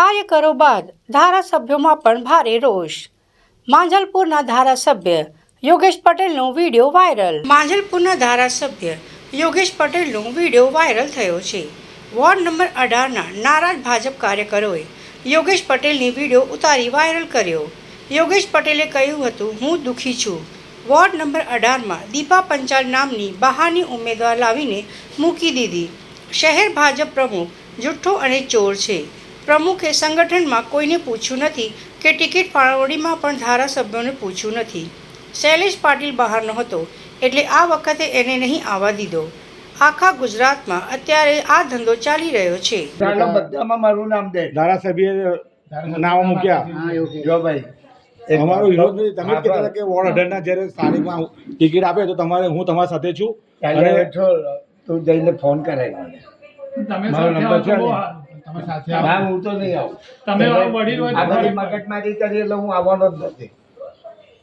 કાર્યકરો બાદ ધારાસભ્યોમાં પણ ભારે રોષ. માંજલપુરના ધારાસભ્ય યોગેશ પટેલનો વિડીયો વાયરલ. માંજલપુરના ધારાસભ્ય યોગેશ પટેલનો વિડીયો વાયરલ થયો છે. વોર્ડ નંબર 18ના નારાજ ભાજપ કાર્યકરોએ યોગેશ પટેલની વિડીયો ઉતારી વાયરલ કર્યો. યોગેશ પટેલે કહ્યું હતું, હું દુઃખી છું. વોર્ડ નંબર 18માં દીપા પંચાલ નામની બહારની ઉમેદવાર લાવીને મૂકી દીધી. શહેર ભાજપ પ્રમુખ જુઠ્ઠો અને ચોર છે. પ્રમુખે સંગઠનમાં કોઈને પૂછ્યું નથી કે ટિકિટ ફાળવણીમાં પણ ધારાસભ્યોને પૂછ્યું નથી. શૈલેષ પાટીલ બહારનો હતો એટલે આ વખતે એને નહીં આવવા દીધો. આખા ગુજરાતમાં અત્યારે આ ધંધો ચાલી રહ્યો છે. બધામાં મારું નામ દે. ધારાસભ્ય નામ મૂક્યા. જો ભાઈ અમારો વિરોધ નથી. તમે જ કહેતા હતા કે વોર્ડ 18 ના જ્યારે સ્થાનિકમાં ટિકિટ આપે તો તમારે હું તમારી સાથે છું. અને તું જઈને ફોન કરાય મને. મારો નંબર છે ને? ના, હું તો નહીં આવું. આ બધી મગજમારી કરી એટલે હું આવવાનો જ નથી.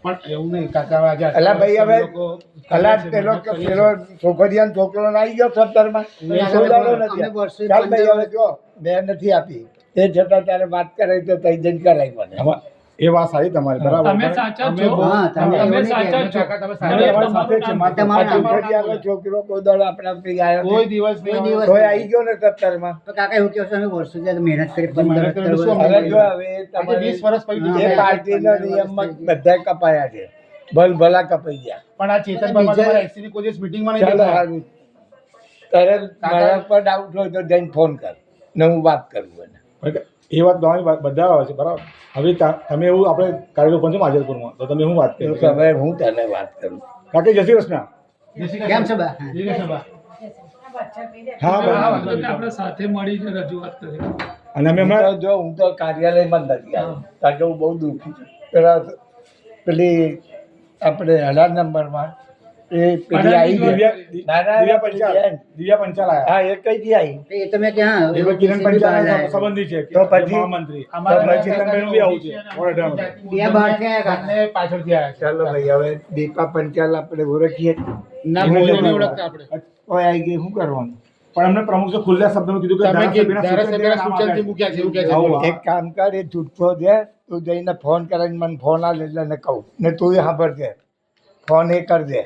પણ એવું નહીં કાકા. અલા ભાઈ હવે પેલો છોકરીયાનો છોકરો આવી ગયો 17 નથી. ચાલ ભાઈ હવે જો મેં નથી આપી તે છતાં તારે વાત કરાવી તો તઈ જઈને કરાવી મને. એ વાત સારી તમારી, બરાબર. તમે સાચા છો. તમે સાચા છો. છોકરો કોઈ દળ આપણા કોઈ દિવસ કોઈ આવી ગયો ને 17 તો કાકા એવું કહો છો અમે વર્ષો થી મહેનત કરી 15 હવે જો હવે તમારે 20 વર્ષ પછી એ પાર્ટીના નિયમમાં બધા કપાયા છે. ભલા કપાઈ ગયા. પણ આ ચેતનભાઈ તમારા એક્સની કોઈ દિવસ મીટિંગમાં નહીં ચાલો દેખાયા. હારું. તારે મારા પર ડાઉટ હોય તો જઈને ફોન કર ને હું વાત કરું એને. એ વાત તમારી બધા આવે છે, બરાબર. હવે તમે એવું આપણે કાર્યક્રમ પણ છે માજલપુરમાં, તો તમે હું વાત કરી હવે હું તને વાત કરું. કાકી જય શ્રી કૃષ્ણ. કેમ છે બા? હા બરાબર. આપણે સાથે મળીને રજૂઆત કરી. અને અમે હમણાં જો હું તો કાર્યાલયમાં જ નથી આવ્યો કારણ કે હું બહુ દુઃખી છું. પેલી આપણે 18 નંબરમાં એ પેલી આવી ગઈ. ના, ના, દિવ્યા પંચાલ આયા. હા, એ કઈથી આવી? એ તમે ક્યાં એ કિરણ પંચાલ સંબંધી છે, તો પછી મહામંત્રી. અમારા ચેતનભાઈનું બી આવું છે. બે બહાર થી આયા કાકા. પાછળથી આવ્યા. ચાલો ભાઈ હવે દીપા પંચાલ આપણે ઓળખીએ. ના, બોલ્યો નહીં ઓળખતા આપણે. કોઈ આવી ગઈ શું કરવાનું? પણ અમને પ્રમુખ જો ખુલ્લા શબ્દમાં કીધું કે ધારાસભ્યના સૂચનથી મૂક્યા છે, એવું કહે છે. એક કામ કર, એ જૂઠો છે. તું જઈને ફોન કરીને મને ફોન આલે એટલે એને કહું ને તું સાંભળજે. ફોન એ કરજે.